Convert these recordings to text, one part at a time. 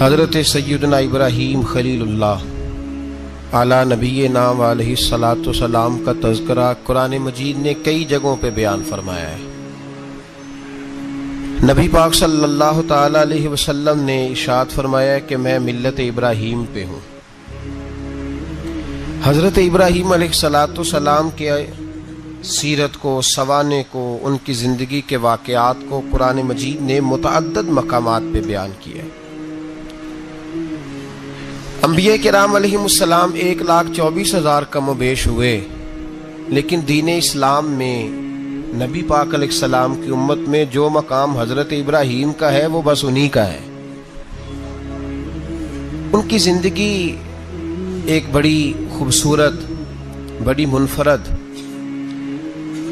حضرت سیدنا ابراہیم خلیل اللہ اعلیٰ نبینا علیہ الصلاۃ والسلام کا تذکرہ قرآن مجید نے کئی جگہوں پہ بیان فرمایا ہے۔ نبی پاک صلی اللہ تعالی علیہ وسلم نے ارشاد فرمایا کہ میں ملت ابراہیم پہ ہوں۔ حضرت ابراہیم علیہ الصلاۃ والسلام کے سیرت کو، سوانح کو، ان کی زندگی کے واقعات کو قرآن مجید نے متعدد مقامات پہ بیان کیا ہے۔ انبیاء کرام علیہ السلام 1,24,000 کم و بیش ہوئے، لیکن دین اسلام میں نبی پاک علیہ السلام کی امت میں جو مقام حضرت ابراہیم کا ہے وہ بس انہی کا ہے۔ ان کی زندگی ایک بڑی خوبصورت، بڑی منفرد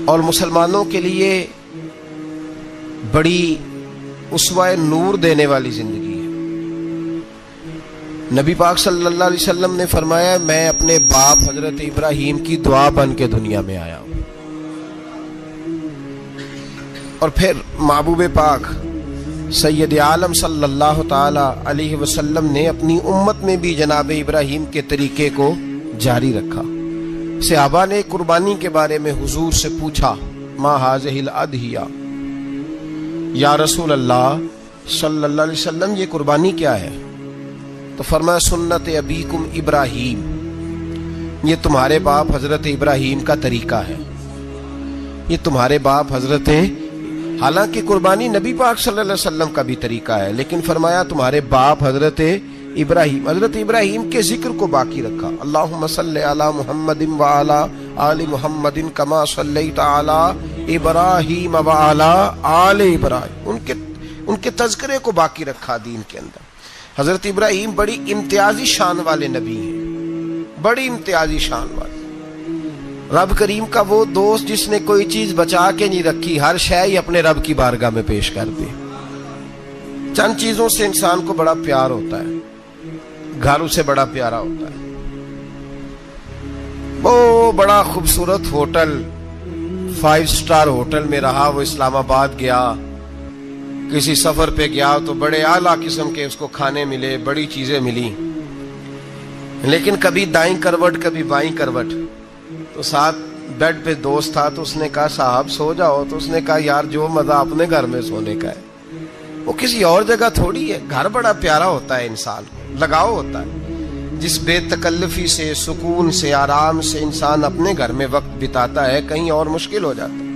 اور مسلمانوں کے لیے بڑی اسوہ نور دینے والی زندگی ہے۔ نبی پاک صلی اللہ علیہ وسلم نے فرمایا میں اپنے باپ حضرت ابراہیم کی دعا بن کے دنیا میں آیا ہوں۔ اور پھر محبوب پاک سید عالم صلی اللہ تعالی علیہ وسلم نے اپنی امت میں بھی جناب ابراہیم کے طریقے کو جاری رکھا۔ صحابہ نے قربانی کے بارے میں حضور سے پوچھا ما ھذہ الاضحیہ، یا رسول اللہ صلی اللہ علیہ وسلم یہ قربانی کیا ہے؟ تو فرمایا سنت ابیکم ابراہیم، یہ تمہارے باپ حضرت ابراہیم کا طریقہ ہے، یہ تمہارے باپ حضرت، حالانکہ قربانی نبی پاک صلی اللہ علیہ وسلم کا بھی طریقہ ہے، لیکن فرمایا تمہارے باپ حضرت ابراہیم کے ذکر کو باقی رکھا۔ اللہم صلی علی محمد وعلی آل محمد کما صلیت علی ابراہیم وعلی آل ابراہیم، ان کے تذکرے کو باقی رکھا دین کے اندر۔ حضرت ابراہیم بڑی امتیازی شان والے نبی ہیں، بڑی امتیازی شان والے۔ رب کریم کا وہ دوست جس نے کوئی چیز بچا کے نہیں رکھی، ہر شے ہی اپنے رب کی بارگاہ میں پیش کر دی۔ چند چیزوں سے انسان کو بڑا پیار ہوتا ہے، گھر اسے بڑا پیارا ہوتا ہے۔ وہ بڑا خوبصورت ہوٹل، 5 سٹار ہوٹل میں رہا، وہ اسلام آباد گیا، کسی سفر پہ گیا تو بڑے اعلیٰ قسم کے اس کو کھانے ملے، بڑی چیزیں ملی، لیکن کبھی دائیں کروٹ کبھی بائیں کروٹ۔ تو ساتھ بیڈ پہ دوست تھا تو اس نے کہا صاحب سو جاؤ، تو اس نے کہا یار جو مزہ اپنے گھر میں سونے کا ہے وہ کسی اور جگہ تھوڑی ہے۔ گھر بڑا پیارا ہوتا ہے، انسان کو لگاؤ ہوتا ہے، جس بے تکلفی سے، سکون سے، آرام سے انسان اپنے گھر میں وقت بتاتا ہے، کہیں اور مشکل ہو جاتا ہے۔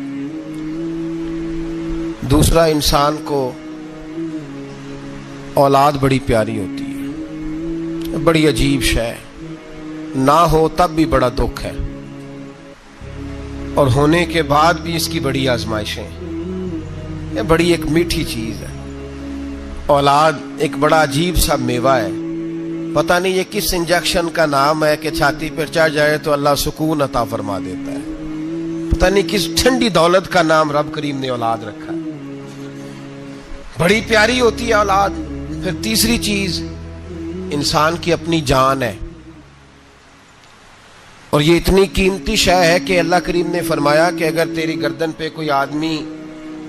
دوسرا، انسان کو اولاد بڑی پیاری ہوتی ہے، بڑی عجیب شے، نہ ہو تب بھی بڑا دکھ ہے، اور ہونے کے بعد بھی اس کی بڑی آزمائشیں، یہ بڑی ایک میٹھی چیز ہے۔ اولاد ایک بڑا عجیب سا میوہ ہے، پتہ نہیں یہ کس انجیکشن کا نام ہے کہ چھاتی پر چڑھ جائے تو اللہ سکون عطا فرما دیتا ہے، پتہ نہیں کس ٹھنڈی دولت کا نام رب کریم نے اولاد رکھا ہے، بڑی پیاری ہوتی ہے اولاد۔ پھر تیسری چیز انسان کی اپنی جان ہے، اور یہ اتنی قیمتی شے ہے کہ اللہ کریم نے فرمایا کہ اگر تیری گردن پہ کوئی آدمی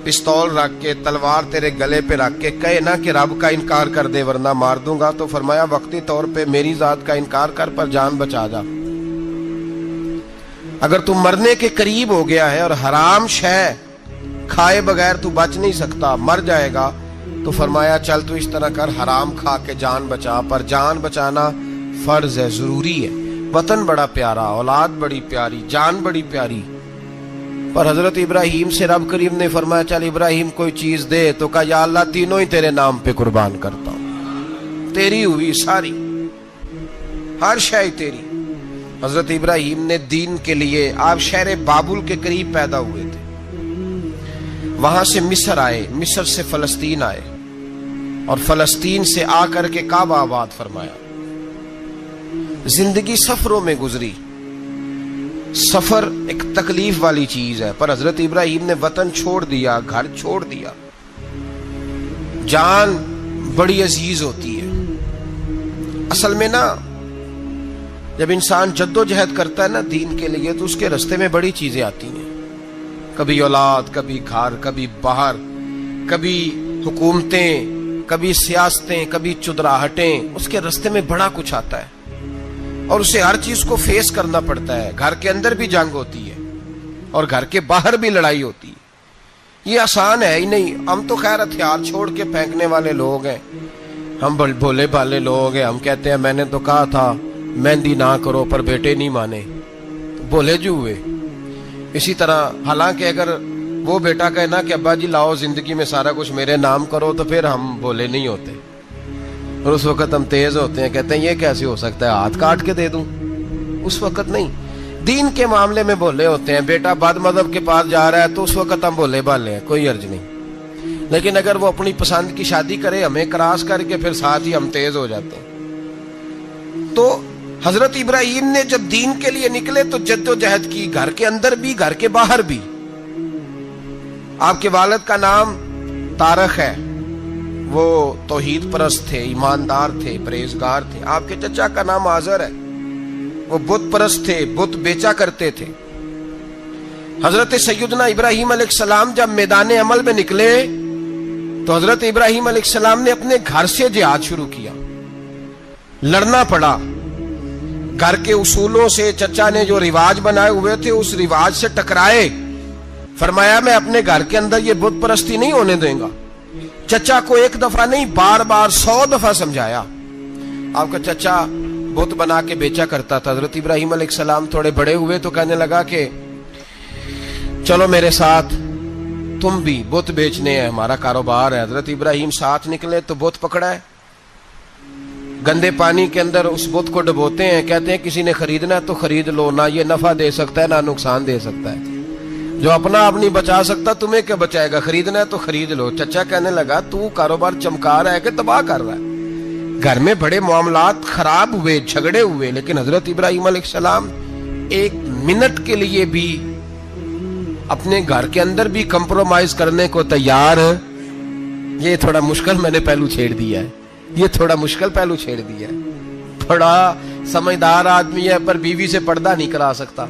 پستول رکھ کے، تلوار تیرے گلے پہ رکھ کے کہے نا کہ رب کا انکار کر دے ورنہ مار دوں گا، تو فرمایا وقتی طور پہ میری ذات کا انکار کر پر جان بچا جا۔ اگر تم مرنے کے قریب ہو گیا ہے اور حرام شے کھائے بغیر تو بچ نہیں سکتا، مر جائے گا، تو فرمایا چل تو اس طرح کر حرام کھا کے جان بچا، پر جان بچانا فرض ہے، ضروری ہے۔ وطن بڑا پیارا، اولاد بڑی پیاری، جان بڑی پیاری، پر حضرت ابراہیم سے رب کریم نے فرمایا چل ابراہیم کوئی چیز دے، تو کہا یا اللہ تینوں ہی تیرے نام پہ قربان کرتا ہوں، تیری ہوئی ساری، ہر شے تیری۔ حضرت ابراہیم نے دین کے لیے، آپ شہر بابل کے قریب پیدا ہوئے تھے، وہاں سے مصر آئے، مصر سے فلسطین آئے، اور فلسطین سے آ کر کے کعبہ آباد فرمایا۔ زندگی سفروں میں گزری، سفر ایک تکلیف والی چیز ہے، پر حضرت ابراہیم نے وطن چھوڑ دیا، گھر چھوڑ دیا۔ جان بڑی عزیز ہوتی ہے اصل میں نا، جب انسان جد و جہد کرتا ہے نا دین کے لیے، تو اس کے رستے میں بڑی چیزیں آتی ہیں، کبھی اولاد، کبھی گھر، کبھی باہر، کبھی حکومتیں، کبھی سیاستیں، کبھی چدراہٹیں، اس کے راستے میں بڑا کچھ آتا ہے اور اسے ہر چیز کو فیس کرنا پڑتا ہے. گھر کے اندر بھی جنگ ہوتی ہے اور گھر کے باہر بھی لڑائی ہوتی ہے. یہ آسان ہے ہی نہیں. ہم تو خیر ہتھیار چھوڑ کے پھینکنے والے لوگ ہیں، ہم بھولے بھالے لوگ ہیں. ہم کہتے ہیں میں نے تو کہا تھا مہندی نہ کرو، پر بیٹے نہیں مانے، بولے جو ہوئے. اسی طرح حالانکہ اگر وہ بیٹا کہے نا کہ ابا جی لاؤ زندگی میں سارا کچھ میرے نام کرو، تو پھر ہم بولے نہیں ہوتے اور اس وقت ہم تیز ہوتے ہیں، کہتے ہیں یہ کیسے ہو سکتا ہے، ہاتھ کاٹ کے دے دوں. اس وقت نہیں. دین کے معاملے میں بولے ہوتے ہیں. بیٹا بد مذہب کے پاس جا رہا ہے تو اس وقت ہم بولے بھالے ہیں، کوئی عرض نہیں. لیکن اگر وہ اپنی پسند کی شادی کرے ہمیں کراس کر کے، پھر ساتھ ہی ہم تیز ہو جاتے ہیں. تو حضرت ابراہیم نے جب دین کے لیے نکلے تو جد و جہد کی، گھر کے اندر بھی گھر کے باہر بھی. آپ کے والد کا نام طارق ہے، وہ توحید پرست تھے، ایماندار تھے، پرہیزگار تھے. آپ کے چچا کا نام آزر ہے، وہ بت پرست تھے، بت بیچا کرتے تھے. حضرت سیدنا ابراہیم علیہ السلام جب میدان عمل میں نکلے تو حضرت ابراہیم علیہ السلام نے اپنے گھر سے جہاد شروع کیا. لڑنا پڑا. گھر کے اصولوں سے چچا نے جو رواج بنائے ہوئے تھے اس رواج سے ٹکرائے. فرمایا میں اپنے گھر کے اندر یہ بت پرستی نہیں ہونے دیں گا. چچا کو ایک دفعہ نہیں بار بار 100 دفعہ سمجھایا. آپ کا چچا بت بنا کے بیچا کرتا تھا. حضرت ابراہیم علیہ السلام تھوڑے بڑے ہوئے تو کہنے لگا کہ چلو میرے ساتھ، تم بھی بت بیچنے ہیں، ہمارا کاروبار ہے. حضرت ابراہیم ساتھ نکلے تو بت پکڑا ہے. گندے پانی کے اندر اس بت کو ڈبوتے ہیں، کہتے ہیں کسی نے خریدنا ہے تو خرید لو، نہ یہ نفع دے سکتا ہے نہ نقصان دے سکتا ہے. جو اپنا آپ نہیں بچا سکتا تمہیں کیا بچائے گا، خریدنا ہے تو خرید لو. چچا کہنے لگا تو کاروبار چمکا رہا ہے کہ تباہ کر رہا ہے. گھر میں بڑے معاملات خراب ہوئے، جھگڑے ہوئے، لیکن حضرت ابراہیم علیہ السلام ایک منٹ کے لیے بھی اپنے گھر کے اندر بھی کمپرومائز کرنے کو تیار. یہ تھوڑا مشکل میں نے پہلو چھیڑ دیا ہے، یہ تھوڑا مشکل پہلو چھیڑ دیا ہے. بڑا سمجھدار آدمی ہے پر بیوی سے پردہ نہیں کرا سکتا.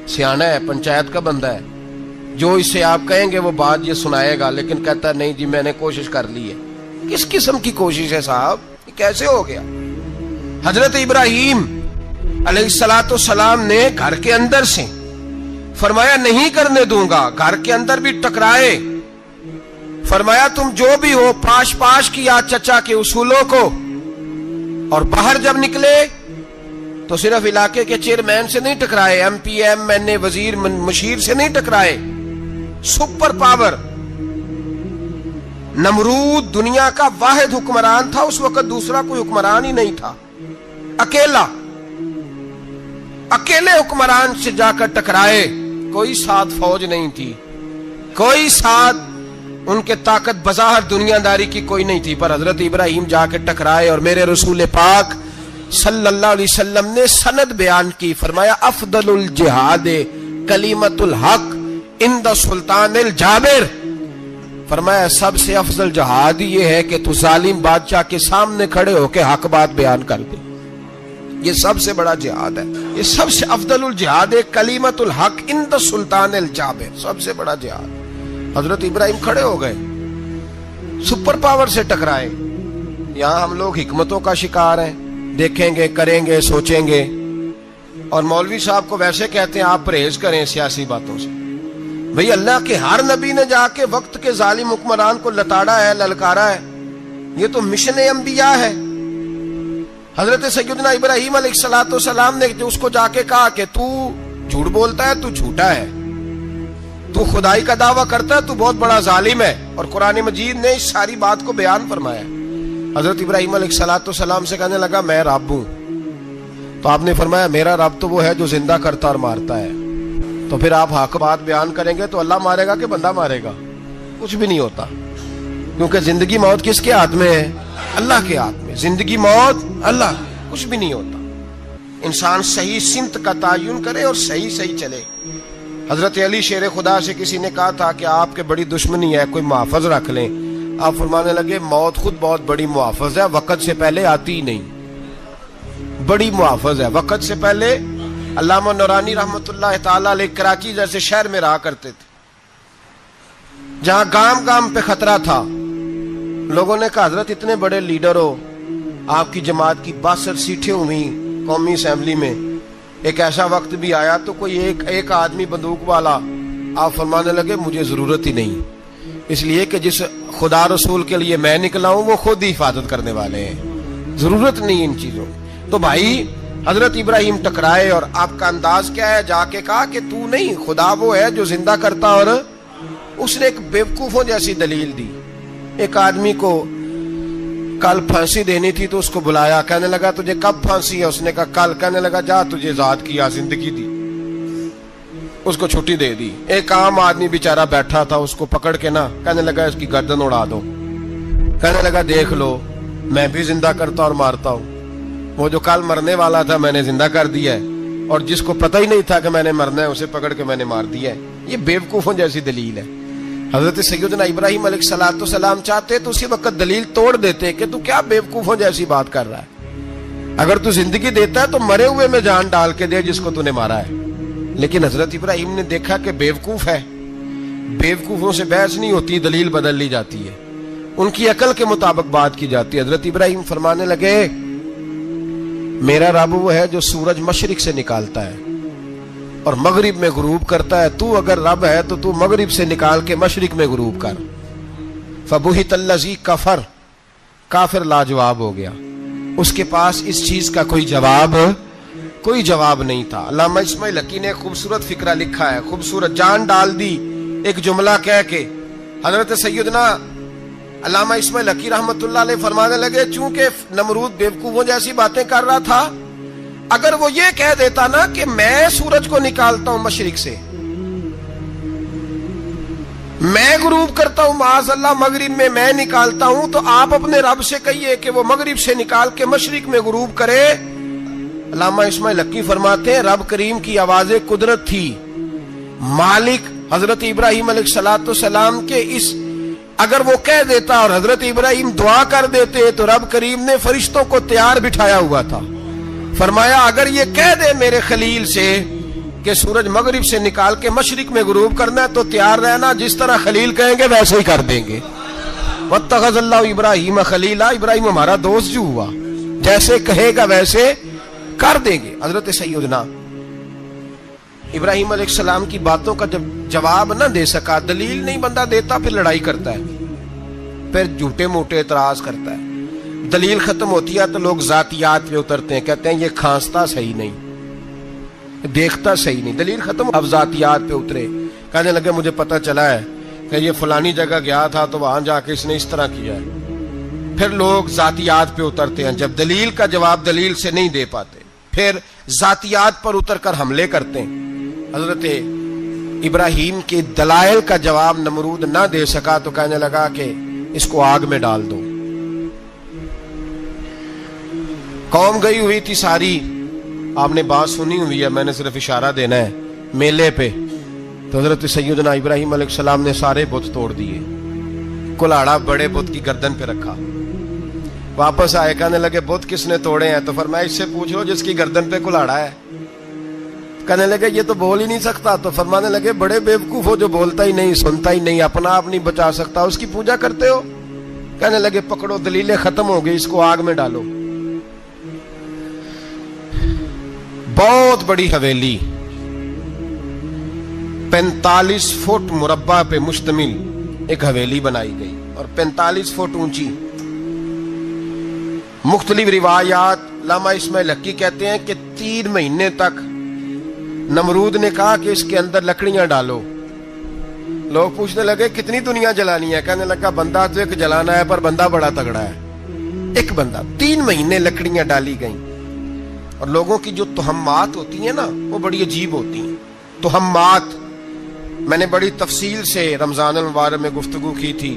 سیانا ہے، پنچایت کا بندہ ہے، جو اس سے آپ کہیں گے وہ بات یہ سنائے گا، لیکن کہتا ہے نہیں جی میں نے کوشش کر لی ہے. کس قسم کی کوشش ہے صاحب، یہ کیسے ہو گیا؟ حضرت ابراہیم علیہ السلام نے گھر کے اندر سے فرمایا نہیں کرنے دوں گا. گھر کے اندر بھی ٹکرائے. فرمایا تم جو بھی ہو پاش پاش کیا چچا کے اصولوں کو. اور باہر جب نکلے تو صرف علاقے کے چیئرمین سے نہیں ٹکرائے، ایم پی ایم این اے وزیر مشیر سے نہیں ٹکرائے. سپر پاور نمرود دنیا کا واحد حکمران تھا اس وقت، دوسرا کوئی حکمران ہی نہیں تھا. اکیلے حکمران سے جا کر ٹکرائے. کوئی ساتھ فوج نہیں تھی، کوئی ساتھ ان کے طاقت بظاہر دنیا داری کی کوئی نہیں تھی، پر حضرت ابراہیم جا کے ٹکرائے. اور میرے رسول پاک صلی اللہ علیہ وسلم نے سند بیان کی. فرمایا افضل الجہاد کلمۃ الحق عند سلطان الجابر. فرمایا سب سے افضل جہاد یہ ہے کہ تو ظالم بادشاہ کے سامنے کھڑے ہو کے حق بات بیان کر دے. یہ سب سے بڑا جہاد ہے، یہ سب سے افضل الجہاد کلمۃ الحق عند سلطان الجابر، سب سے بڑا جہاد. حضرت ابراہیم کھڑے ہو گئے، سپر پاور سے ٹکرائے. یہاں ہم لوگ حکمتوں کا شکار ہیں، دیکھیں گے، کریں گے، سوچیں گے. اور مولوی صاحب کو ویسے کہتے ہیں آپ پرہیز کریں سیاسی باتوں سے. بھئی اللہ کے ہر نبی نے جا کے وقت کے ظالم حکمران کو لتاڑا ہے، للکارا ہے. یہ تو مشن انبیاء ہے. حضرت سیدنا ابراہیم علیہ السلام نے جو اس کو جا کے کہا کہ تو جھوٹ بولتا ہے، تو جھوٹا ہے، تو خدائی کا دعویٰ کرتا ہے، تو بہت بڑا ظالم ہے. اور قرآن مجید نے اس ساری بات کو بیان فرمایا. حضرت ابراہیم علیہ السلام سے کہنے لگا میں رب ہوں. تو آپ نے فرمایا میرا رب تو وہ ہے جو زندہ کرتا اور مارتا ہے. تو پھر آپ حق بات بیان کریں گے تو اللہ مارے گا کہ بندہ مارے گا؟ کچھ بھی نہیں ہوتا، کیونکہ زندگی موت کس کے ہاتھ میں ہے؟ اللہ کے ہاتھ میں. زندگی موت اللہ، کچھ بھی نہیں ہوتا. انسان صحیح سمت کا تعین کرے اور صحیح چلے. حضرت علی شیر خدا سے کسی نے کہا تھا کہ آپ کے بڑی دشمنی ہے، کوئی محافظ رکھ لیں. آپ فرمانے لگے موت خود بہت بڑی محافظ ہے، وقت سے پہلے آتی ہی نہیں. بڑی محافظ ہے وقت سے پہلے. علامہ نورانی رحمت اللہ تعالی علیہ کراچی جیسے شہر میں رہا کرتے تھے، جہاں گام گام پہ خطرہ تھا. लोगों ने कहा हजरत इतने बड़े लीडर हो, आपकी जमात की 62 सीटें हुई कौमी असेंबली में, एक ऐसा वक्त भी आया तो कोई एक आदमी बंदूक वाला, आप फरमाने लगे मुझे जरूरत ही नहीं, इसलिए कि जिस खुदा रसूल के लिए मैं निकला हूं वो खुद ही हिफाजत करने वाले हैं, जरूरत नहीं इन चीजों की। तो भाई हजरत इब्राहिम टकराए और आपका अंदाज क्या है? जाके कहा कि तू नहीं, खुदा वो है जो जिंदा करता। और उसने एक बेवकूफों जैसी दलील दी। एक आदमी को कल फांसी देनी थी तो उसको बुलाया, कहने लगा तुझे कब फांसी है? उसने कहा कल। कहने लगा जा तुझे आजाद किया, जिंदगी दी, उसको छुट्टी दे दी। एक आम आदमी बेचारा बैठा था, उसको पकड़ के ना कहने लगा इसकी गर्दन उड़ा दो। कहने लगा देख लो मैं भी जिंदा करता और मारता हूं, वो जो कल मरने वाला था मैंने जिंदा कर दिया है, और जिसको पता ही नहीं था कि मैंने मरना है उसे पकड़ के मैंने मार दिया है। ये बेवकूफों जैसी दलील है। हजरत सैयदना इब्राहिम अलैहिस्सलाम चाहते तो उसी वक्त दलील तोड़ देते कि तू क्या बेवकूफों जैसी बात कर रहा है, अगर तू जिंदगी देता है तो मरे हुए में जान डाल के दे जिसको तूने मारा है। लेकिन हजरत इब्राहिम ने देखा कि बेवकूफ है, बेवकूफों से बहस नहीं होती, दलील बदल ली जाती है, उनकी अकल के मुताबिक बात की जाती है। हजरत इब्राहिम फरमाने लगे मेरा रब वो है जो सूरज मशरिक से निकालता है और मगरिब में गुरूब करता है, तू अगर रब है तो तू मगरिब से निकाल के मशरिक में गुरूब कर। फबुहितल्लज़ी कफर, काफिर लाजवाब हो गया, उसके पास इस चीज का कोई जवाब नहीं था। अल्लामा इस्माइल हकी ने खूबसूरत फिक्रा लिखा है, खूबसूरत जान डाल दी एक जुमला कह के। हजरत सैयदना अल्लामा इस्माइल हकी रहमतुल्लाह अलैह फरमाने लगे चूंकि नमरूद बेवकूफों जैसी बातें कर रहा था, अगर वो ये कह देता ना कि मैं सूरज को निकालता हूं मशरिक से, मैं गुरूब करता हूं माज़अल्लाह मगरिब में मैं निकालता हूं, तो आप अपने रब से कहिए कि वो मगरिब से निकाल के मशरिक में गुरूब करे। अल्लामा इस्माइल हकी फरमाते हैं रब करीम की आवाज़े कुदरत थी, मालिक हजरत इब्राहिम अलैहिस्सलाम के इस, अगर वो कह देता और हजरत इब्राहिम दुआ कर देते तो रब करीम ने फरिश्तों को तैयार बिठाया हुआ था। फरमाया अगर ये कह दे मेरे खलील से कि सूरज मगरिब से निकाल के मशरिक में गुरूब करना है तो तैयार रहना, जिस तरह खलील कहेंगे वैसे ही कर देंगे। वत्तखज़ल्लाहु इब्राहीम खलीला, इब्राहिम हमारा दोस्त जो हुआ, जैसे कहेगा वैसे कर देंगे। हजरत सैयदना इब्राहिम अलैहिस्सलाम की बातों का जब जवाब न दे सका, दलील नहीं बंदा देता, फिर लड़ाई करता है, फिर झूठे मोटे एतराज करता है। दलील खत्म होती है तो लोग जातियात पे उतरते हैं, कहते हैं ये खांसता सही नहीं, देखता सही नहीं। दलील खत्म, अब जातियात पे उतरे, कहने लगे मुझे पता चला है कि ये फलानी जगह गया था तो वहां जाके इसने इस तरह किया है। फिर लोग जातियात पे उतरते हैं, जब दलील का जवाब दलील से नहीं दे पाते फिर जातियात पर उतर कर हमले करते हैं। हजरत इब्राहिम के दलाइल का जवाब नमरूद ना दे सका तो कहने लगा कि इसको आग में डाल दो। कौम गई हुई थी सारी, आपने बात सुनी हुई है, मैंने सिर्फ इशारा देना है, मेले पे। तो हजरत सैयदना इब्राहिम अलैहिस्सलाम ने सारे बुत तोड़ दिए, कुल्हाड़ा बड़े बुत की गर्दन पे रखा, वापस आए, कहने लगे बुत किसने तोड़े हैं? तो फरमाया इससे पूछ लो जिसकी गर्दन पे कुल्हाड़ा है। कहने लगे ये तो बोल ही नहीं सकता। तो फरमाने लगे बड़े बेवकूफ हो, जो बोलता ही नहीं, सुनता ही नहीं, अपना आप नहीं बचा सकता, उसकी पूजा करते हो। कहने लगे पकड़ो, दलीलें खत्म हो गई, इसको आग में डालो। बहुत बड़ी हवेली 45 फुट मुरब्बा पे मुश्तमिल एक हवेली बनाई गई और 45 फुट ऊंची। मुख्तलिफ रिवायात, अल्लामा इस्माइल हकी कहते हैं कि 3 महीने तक नमरूद ने कहा कि इसके अंदर लकड़ियां डालो। लोग पूछने लगे कितनी दुनिया जलानी है? कहने लगा बंदा तो एक जलाना है, पर बंदा बड़ा तगड़ा है, एक बंदा। 3 महीने लकड़ियां डाली गईं और लोगों की जो तुहम्मात होती है ना वो बड़ी अजीब होती हैं। तुहम्मात मैंने बड़ी तफसील से रमजान मुबारक में गुफ्तगू की थी।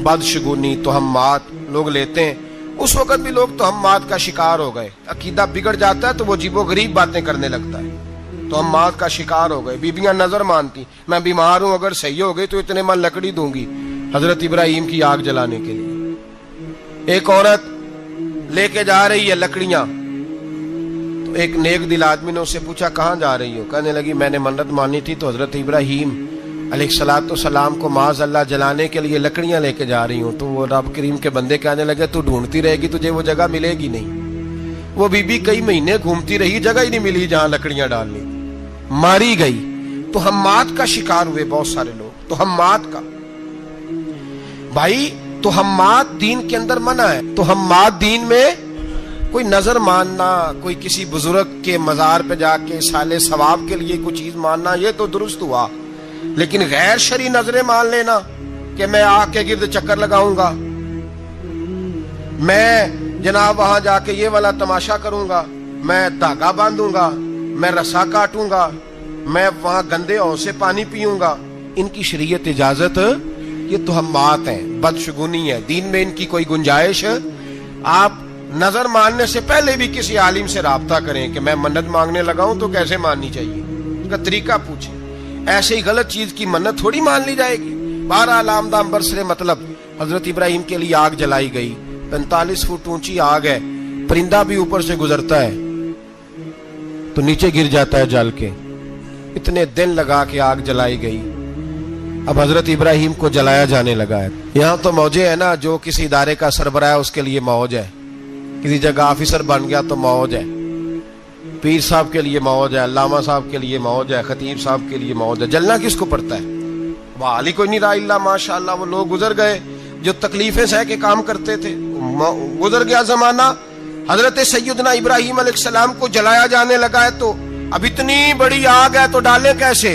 बदशगुनी तुहम्मात लोग लेते हैं, उस वक्त भी लोग तुहम्मात का शिकार हो गए। अकीदा बिगड़ जाता है तो वो अजीबो गरीब बातें करने लगता है, तुहम्मात का शिकार हो गए। बीबियां नजर मानती, मैं बीमार हूं, अगर सही हो गई तो इतने मन लकड़ी दूंगी हजरत इब्राहिम की आग जलाने के लिए। एक औरत लेके जा रही है लकड़ियां, तो एक नेक दिल आदमी ने उससे पूछा कहां जा रही हो? कहने लगी मैंने मन्नत मानी थी तो हजरत इब्राहिम अलैहिस्सलातु वस्सलाम को माज़ अल्लाह जलाने के लिए लकड़ियां लेके जा रही हूं, तो वो रब करीम के बंदे कहने लगे तू ढूंढती रहेगी, तुझे वो जगह मिलेगी नहीं। वो बीबी कई महीने घूमती रही, जगह ही नहीं मिली जहां लकड़ियां डालनी, मारी गई। तो हम्मात का शिकार हुए बहुत सारे लोग। तो हम्मात का भाई, तो हम्मात दीन के अंदर मना है। तो हम्मात दीन में कोई नजर मानना, कोई किसी बुजुर्ग के मजार पे जाके साले सवाब के लिए कोई चीज मानना, ये तो दुरुस्त हुआ। लेकिन गैर शरी नजरें मान लेना कि मैं आग के गिर्द चक्कर लगाऊंगा, मैं जनाब वहां जाके ये वाला तमाशा करूंगा, मैं धागा बांधूंगा, मैं रस्सा काटूंगा, मैं वहां गंदे औं से पानी पीऊंगा, इनकी शरीयत इजाजत, ये तो हम्मात है, बदशगुनी है, दीन में इनकी कोई गुंजाइश। आप नजर मानने से पहले भी किसी आलिम से राब्ता करें कि मैं मन्नत मांगने लगा हूं तो कैसे माननी चाहिए, उसका तरीका पूछें। ऐसे ही गलत चीज की मन्नत थोड़ी मान ली जाएगी। बहरहाल आमदाम बरसरे मतलब हजरत इब्राहिम के लिए आग जलाई गई, 45 फुट ऊंची आग है, परिंदा भी ऊपर से गुजरता है तो नीचे गिर जाता है जल के। इतने दिन लगा के आग जलाई गई। अब हजरत इब्राहिम को जलाया जाने लगा है। यहाँ तो मौजे है ना, जो किसी इदारे का सरबराह है उसके लिए मौज है, किसी जगह ऑफिसर बन गया तो मौज है, पीर साहब के लिए मौज है, अल्लामा साहब के लिए मौज है, खतीब साहब के लिए मौज है। जलना किसको पड़ता है? वाह कोई नहीं रहा इल्ला माशाअल्लाह। वो लोग गुजर गए जो तकलीफें सह के काम करते थे, गुजर गया जमाना। हजरत सैयदना इब्राहिम अलैहिस्सलाम को जलाया जाने लगा है, तो अब इतनी बड़ी आग है तो डालें कैसे?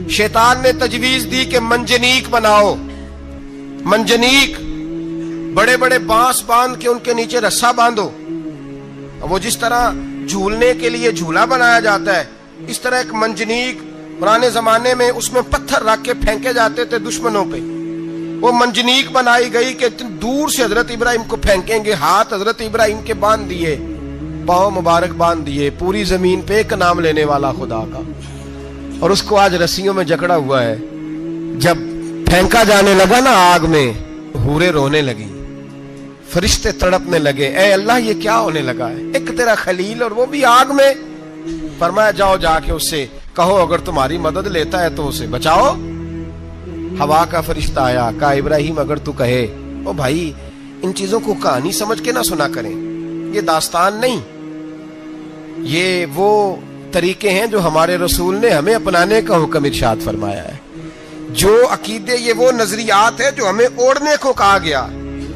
शैतान ने तजवीज दी कि मंजनीक बनाओ, मंजनीक, बड़े बड़े बांस बांध के उनके नीचे रस्सा बांधो। वो जिस तरह झूलने के लिए झूला बनाया जाता है, इस तरह एक मंजनीक पुराने जमाने में उसमें पत्थर रख के फेंके जाते थे दुश्मनों पे। वो मंजनीक बनाई गई कि दूर से हजरत इब्राहिम को फेंकेंगे। हाथ हजरत इब्राहिम के बांध दिए, पांव मुबारक बांध दिए, पूरी जमीन पे एक नाम लेने वाला खुदा का, और उसको आज रस्सियों में जकड़ा हुआ है। जब फेंका जाने लगा ना आग में, हूरे रोने लगी, फरिश्ते तड़पने लगे, ए अल्लाह ये क्या होने लगा है? एक तेरा खलील और वो भी आग में। फरमाया जाओ जाके उससे कहो अगर तुम्हारी मदद लेता है तो उसे बचाओ। हवा का फरिश्ता आया, कहा इब्राहिम अगर तू कहे। ओ भाई इन चीजों को कहानी समझ के ना सुना करें, ये दास्तान नहीं, ये वो तरीके हैं जो हमारे रसूल ने हमें अपनाने का हुक्म इरशाद फरमाया है। जो अकीदे, ये वो नजरियात है जो हमें ओढ़ने को कहा गया।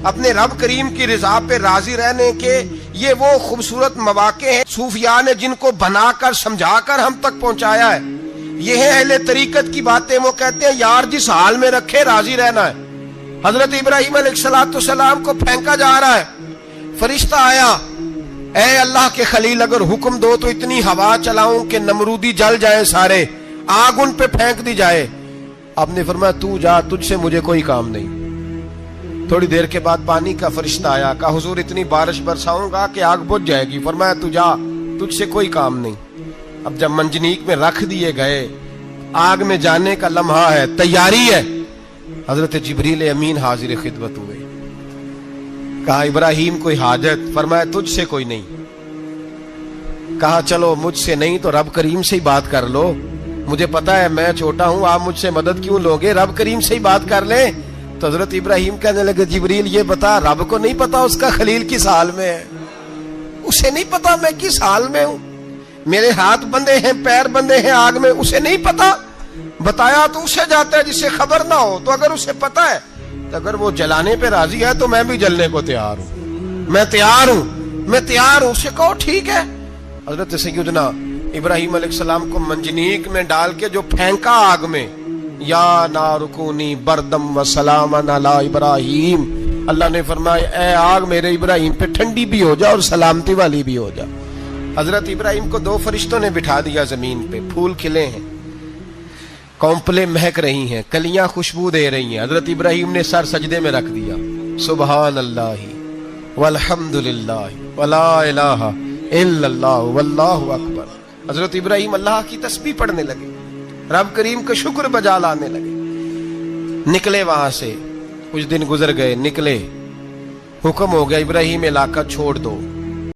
अपने रब करीम की रिजा पे राजी रहने के ये वो खूबसूरत मौके हैं सूफिया ने जिनको बनाकर समझाकर हम तक पहुंचाया है। ये है अहले तरीकत की बातें। वो कहते हैं यार जिस हाल में रखे राजी रहना है। हजरत इब्राहिम अलैहिस्सलाम को फेंका जा रहा है, फरिश्ता आया, ए अल्लाह के खलील अगर हुक्म दो तो इतनी हवा चलाऊं कि नमरूदी जल जाए सारे, आग उन पे फेंक दी जाए। आपने फरमाया तू जा, तुझसे मुझे कोई काम नहीं। थोड़ी देर के बाद पानी का फरिश्ता आया, कहा हुजूर इतनी बारिश बरसाऊंगा कि आग बुझ जाएगी। फरमाया तू जा, तुझसे कोई काम नहीं। अब जब मंजनीक में रख दिए गए, आग में जाने का लम्हा है, तैयारी है, हजरत जिब्रील अमीन हाजिर खिदमत हुए। कहा इब्राहिम कोई हाजत? फरमाया तुझसे कोई नहीं। कहा चलो मुझसे नहीं तो रब करीम से ही बात कर लो, मुझे पता है मैं छोटा हूं, आप मुझसे मदद क्यों लोगे, रब करीम से ही बात कर ले। तो हजरत इब्राहिम कहने लगे जिब्रील ये बता, रब को नहीं पता उसका खलील किस हाल में है? उसे नहीं पता मैं किस हाल में हूं, मेरे हाथ बंधे हैं, पैर बंधे हैं आग में, उसे नहीं पता। बताया तो उसे जाता है जिससे खबर ना हो। तो अगर उसे पता है, तो अगर वो जलाने पे राजी है तो मैं भी जलने को तैयार हूं, मैं तैयार हूं, मैं तैयार हूं। उसे कहो ठीक है। हजरत सैयदना इब्राहिम अलैहिस्सलाम को मंजनीक में डाल के जो फेंका आग में, या नारुकूनी बरदम व सलामन अला इब्राहिम, अल्लाह ने फरमाया ए आग मेरे इब्राहिम पे ठंडी भी हो जा और सलामती वाली भी हो जा। हजरत इब्राहिम को दो फरिश्तों ने बिठा दिया जमीन पे, फूल खिले हैं, कौंपले महक रही हैं, कलियां खुशबू दे रही हैं। हजरत इब्राहिम ने सर सजदे में रख दिया, सुबहान अल्लाहि वल्हम्दुलिल्लाह वला इलाहा इल्लल्लाह वल्लाहु अकबर। हजरत इब्राहिम अल्लाह की तस्बीह पढ़ने लगे, रब करीम का शुक्र बजा लाने लगे। निकले वहां से, कुछ दिन गुजर गए, निकले, हुक्म हो गया इब्राहिम इलाका छोड़ दो,